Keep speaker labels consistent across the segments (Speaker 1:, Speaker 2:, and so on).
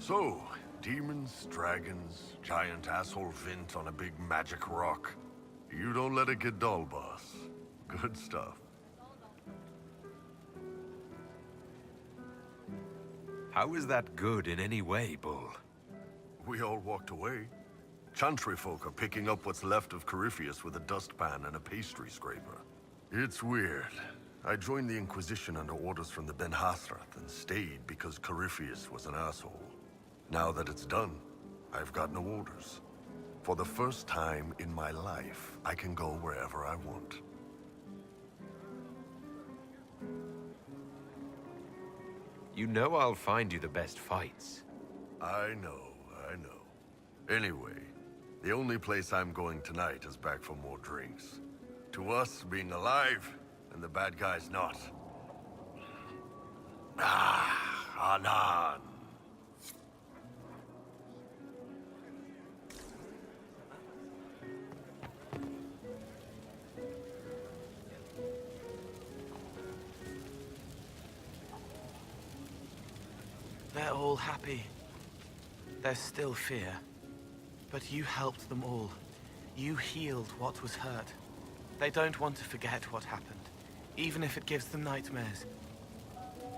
Speaker 1: So, demons, dragons, giant asshole Vint on a big magic rock. You don't let it get dull, boss. Good stuff.
Speaker 2: How is that good in any way, Bull?
Speaker 1: We all walked away. Chantry folk are picking up what's left of Corypheus with a dustpan and a pastry scraper. It's weird. I joined the Inquisition under orders from the Ben Hathrath and stayed because Corypheus was an asshole. Now that it's done, I've got no orders. For the first time in my life, I can go wherever I want.
Speaker 2: You know I'll find you the best fights.
Speaker 1: I know. Anyway, the only place I'm going tonight is back for more drinks. To us, being alive, and the bad guys not. Anan.
Speaker 3: They're all happy. There's still fear. But you helped them all. You healed what was hurt. They don't want to forget what happened, even if it gives them nightmares.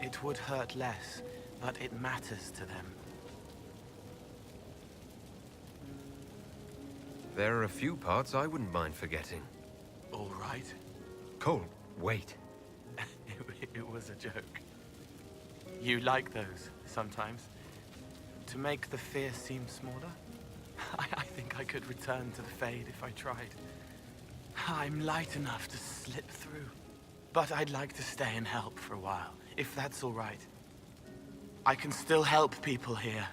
Speaker 3: It would hurt less, but it matters to them.
Speaker 2: There are a few parts I wouldn't mind forgetting.
Speaker 3: All right.
Speaker 2: Cole, wait.
Speaker 3: It was a joke. You like those, sometimes. To make the fear seem smaller? I think I could return to the Fade if I tried. I'm light enough to slip through. But I'd like to stay and help for a while, if that's all right. I can still help people here.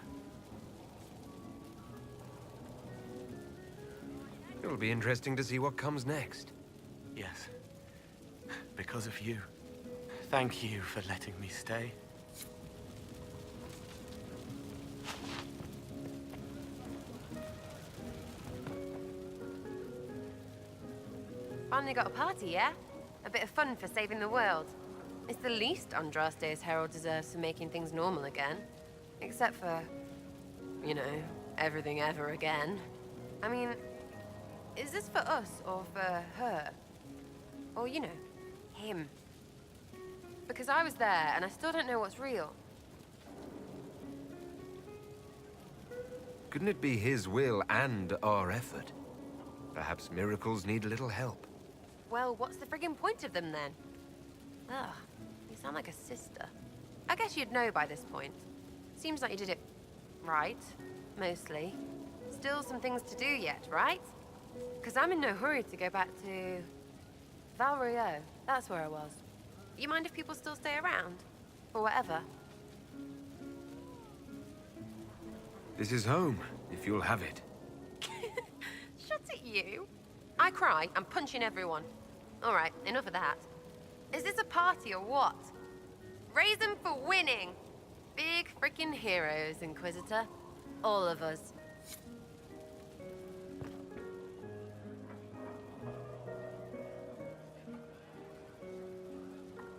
Speaker 2: It'll be interesting to see what comes next.
Speaker 3: Yes. Because of you. Thank you for letting me stay.
Speaker 4: Finally got a party, yeah? A bit of fun for saving the world. It's the least Andraste's Herald deserves for making things normal again. Except for, you know, everything ever again. I mean, is this for us or for her? Or, you know, him? Because I was there and I still don't know what's real.
Speaker 2: Couldn't it be his will and our effort? Perhaps miracles need a little help.
Speaker 4: Well, what's the friggin' point of them then? Ugh, you sound like a sister. I guess you'd know by this point. Seems like you did it right, mostly. Still some things to do yet, right? Because I'm in no hurry to go back to Val Rio. That's where I was. You mind if people still stay around? Or whatever?
Speaker 2: This is home, if you'll have it.
Speaker 4: Shut it, you. I cry, I'm punching everyone. All right, enough of that. Is this a party or what? Raise them for winning. Big freaking heroes, Inquisitor. All of us.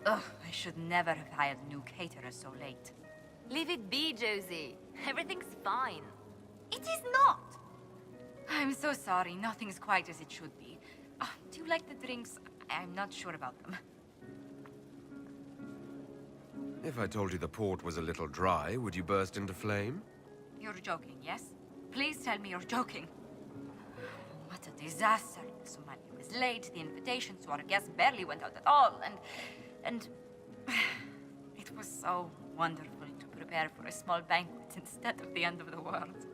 Speaker 5: Ugh, I should never have hired a new caterer so late.
Speaker 6: Leave it be, Josie. Everything's fine.
Speaker 5: It is not! I'm so sorry, nothing's quite as it should be. Do you like the drinks? I'm not sure about them.
Speaker 2: If I told you the port was a little dry, would you burst into flame?
Speaker 5: You're joking, yes? Please tell me you're joking. What a disaster. The Somalia was late, the invitation to our guests barely went out at all, and it was so wonderful to prepare for a small banquet instead of the end of the world.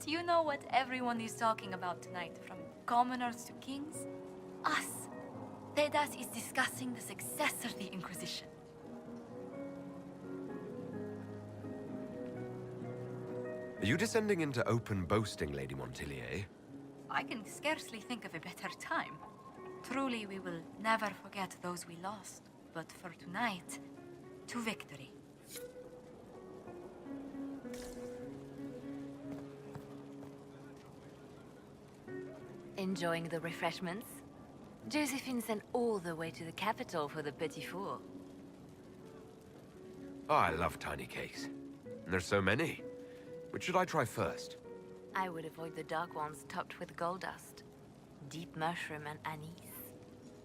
Speaker 5: Do you know what everyone is talking about tonight, from commoners to kings? Us. Dedas is discussing the success of the Inquisition.
Speaker 2: Are you descending into open boasting, Lady Montillier?
Speaker 5: I can scarcely think of a better time. Truly, we will never forget those we lost. But for tonight, to victory.
Speaker 6: Enjoying the refreshments? Josephine sent all the way to the capital for the petit four.
Speaker 2: Oh, I love tiny cakes. And there's so many. Which should I try first?
Speaker 6: I would avoid the dark ones topped with gold dust. Deep mushroom and anise.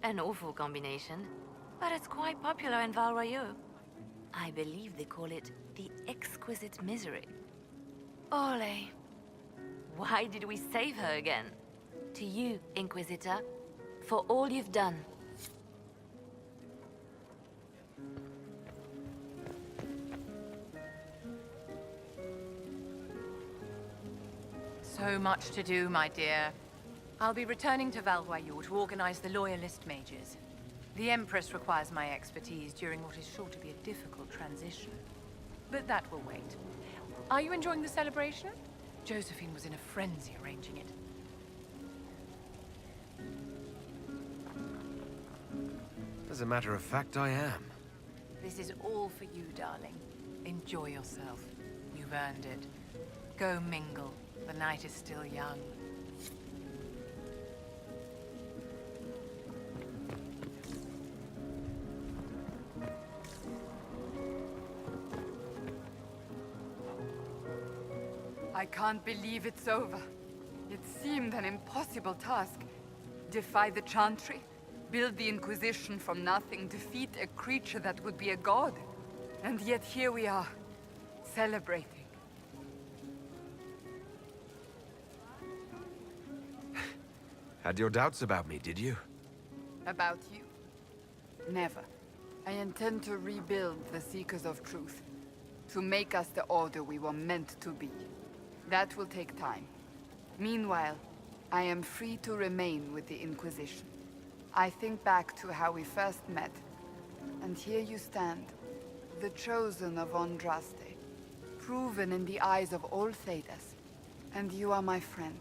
Speaker 6: An awful combination, but it's quite popular in Val Royeaux. I believe they call it the exquisite misery. Ole. Why did we save her again? To you, Inquisitor, for all you've done.
Speaker 7: So much to do, my dear. I'll be returning to Val Royeaux to organize the Loyalist mages. The Empress requires my expertise during what is sure to be a difficult transition. But that will wait. Are you enjoying the celebration? Josephine was in a frenzy arranging it.
Speaker 2: As a matter of fact, I am.
Speaker 7: This is all for you, darling. Enjoy yourself. You've earned it. Go mingle. The night is still young.
Speaker 8: I can't believe it's over. It seemed an impossible task. Defy the Chantry, build the Inquisition from nothing, defeat a creature that would be a god. And yet here we are, celebrating.
Speaker 2: Had your doubts about me, did you?
Speaker 8: About you? Never. I intend to rebuild the Seekers of Truth, to make us the Order we were meant to be. That will take time. Meanwhile, I am free to remain with the Inquisition. I think back to how we first met, and here you stand, the chosen of Andraste, proven in the eyes of all Thedas, and you are my friend.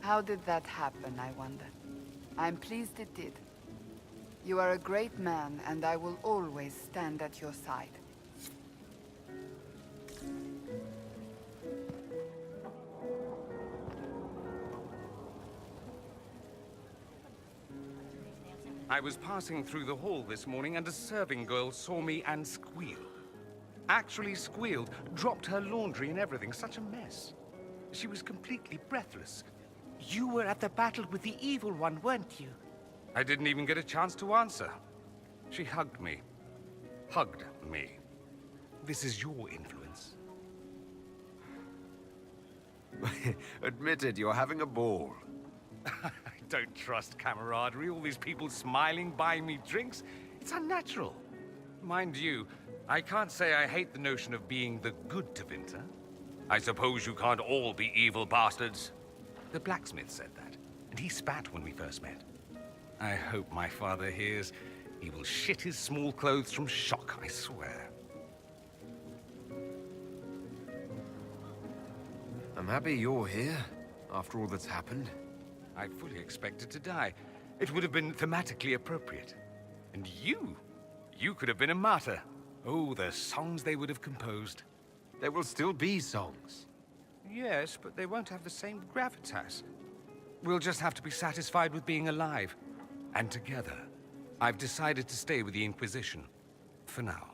Speaker 8: How did that happen, I wonder? I'm pleased it did. You are a great man, and I will always stand at your side.
Speaker 9: I was passing through the hall this morning and a serving girl saw me and squealed. Actually squealed, dropped her laundry and everything, such a mess. She was completely breathless.
Speaker 10: You were at the battle with the evil one, weren't you?
Speaker 9: I didn't even get a chance to answer. She hugged me. Hugged me. This is your influence.
Speaker 2: Admit it, you're having a ball.
Speaker 9: I don't trust camaraderie, all these people smiling, buying me drinks. It's unnatural. Mind you, I can't say I hate the notion of being the good Tevinter. I suppose you can't all be evil bastards. The blacksmith said that, and he spat when we first met. I hope my father hears. He will shit his small clothes from shock, I swear.
Speaker 2: I'm happy you're here, after all that's happened.
Speaker 9: I fully expected to die. It would have been thematically appropriate. And you could have been a martyr. Oh, the songs they would have composed.
Speaker 2: There will still be songs.
Speaker 9: Yes, but they won't have the same gravitas. We'll just have to be satisfied with being alive. And together. I've decided to stay with the Inquisition. For now.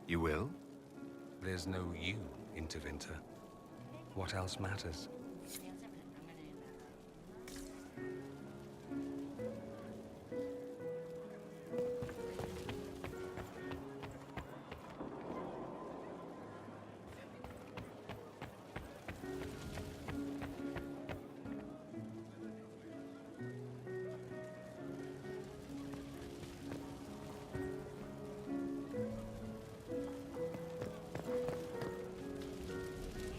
Speaker 2: You will?
Speaker 9: There's no you in Tevinter. What else matters?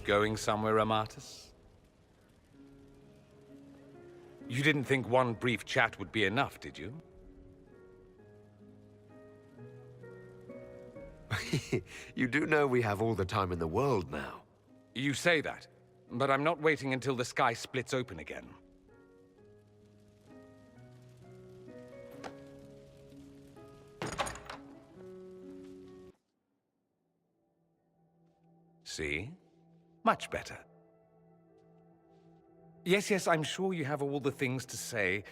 Speaker 9: Going somewhere, Amatus? You didn't think one brief chat would be enough, did you?
Speaker 2: You do know we have all the time in the world now.
Speaker 9: You say that, but I'm not waiting until the sky splits open again. See? Much better. Yes, I'm sure you have all the things to say.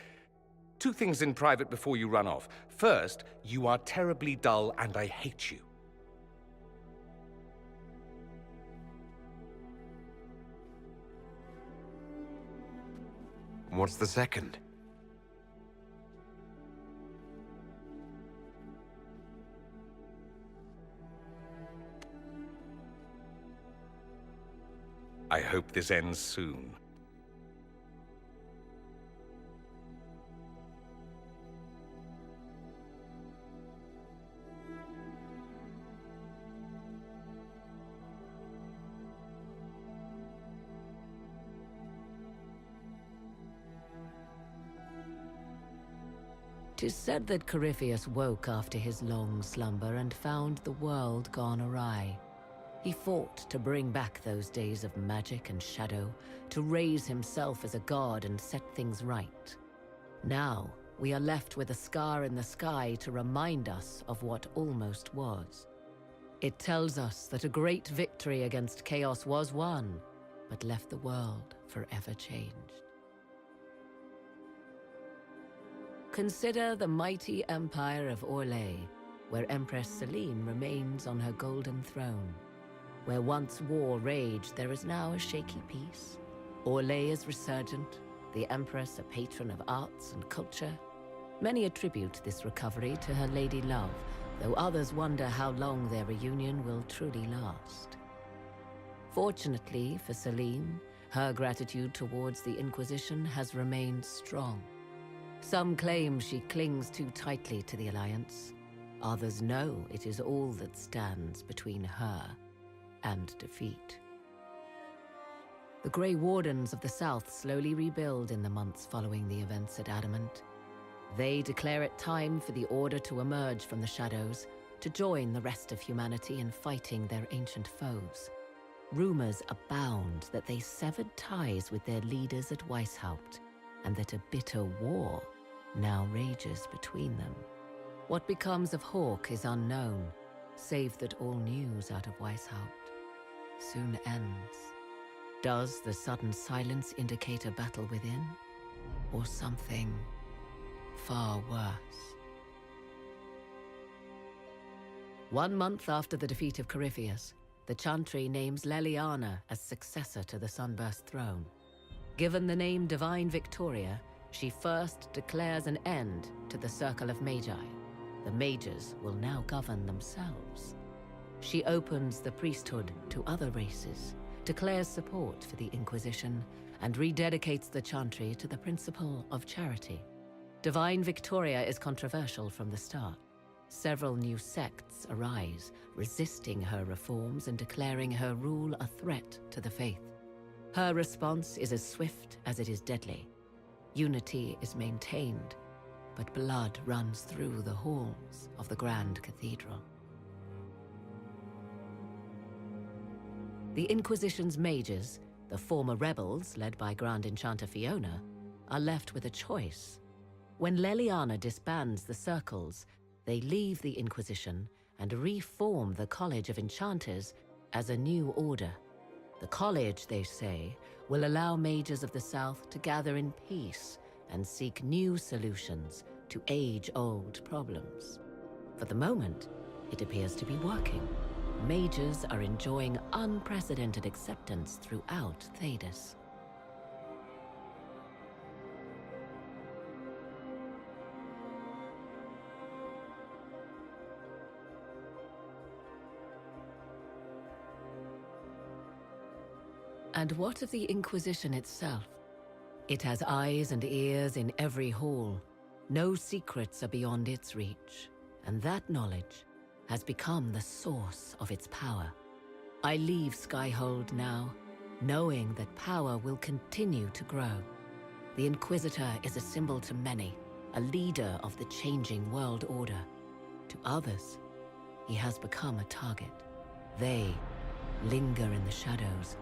Speaker 9: 2 things in private before you run off. First, you are terribly dull and I hate you.
Speaker 2: What's the second?
Speaker 9: I hope this ends soon.
Speaker 11: Tis said that Corypheus woke after his long slumber and found the world gone awry. He fought to bring back those days of magic and shadow, to raise himself as a god and set things right. Now, we are left with a scar in the sky to remind us of what almost was. It tells us that a great victory against chaos was won, but left the world forever changed. Consider the mighty empire of Orlais, where Empress Selene remains on her golden throne. Where once war raged, there is now a shaky peace. Orlais is resurgent, the Empress a patron of arts and culture. Many attribute this recovery to her lady love, though others wonder how long their reunion will truly last. Fortunately for Selene, her gratitude towards the Inquisition has remained strong. Some claim she clings too tightly to the Alliance. Others know it is all that stands between her and defeat. The Grey Wardens of the South slowly rebuild in the months following the events at Adamant. They declare it time for the Order to emerge from the shadows, to join the rest of humanity in fighting their ancient foes. Rumors abound that they severed ties with their leaders at Weishaupt, and that a bitter war now rages between them. What becomes of Hawke is unknown, save that all news out of Weishaupt soon ends. Does the sudden silence indicate a battle within, or something far worse? 1 month after the defeat of Corypheus, the Chantry names Leliana as successor to the Sunburst throne. Given the name Divine Victoria, she first declares an end to the Circle of Magi. The mages will now govern themselves. She opens the priesthood to other races, declares support for the Inquisition, and rededicates the Chantry to the principle of charity. Divine Victoria is controversial from the start. Several new sects arise, resisting her reforms and declaring her rule a threat to the faith. Her response is as swift as it is deadly. Unity is maintained, but blood runs through the halls of the Grand Cathedral. The Inquisition's mages, the former rebels led by Grand Enchanter Fiona, are left with a choice. When Leliana disbands the circles, they leave the Inquisition and reform the College of Enchanters as a new order. The college, they say, will allow mages of the South to gather in peace and seek new solutions to age-old problems. For the moment, it appears to be working. Mages are enjoying unprecedented acceptance throughout Thedas. And what of the Inquisition itself? It has eyes and ears in every hall. No secrets are beyond its reach, and that knowledge has become the source of its power. I leave Skyhold now, knowing that power will continue to grow. The Inquisitor is a symbol to many, a leader of the changing world order. To others, he has become a target. They linger in the shadows,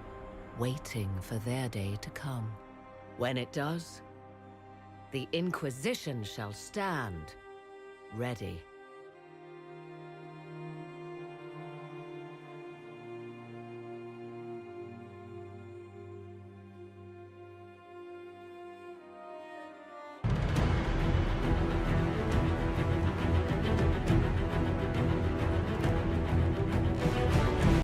Speaker 11: waiting for their day to come. When it does, the Inquisition shall stand, ready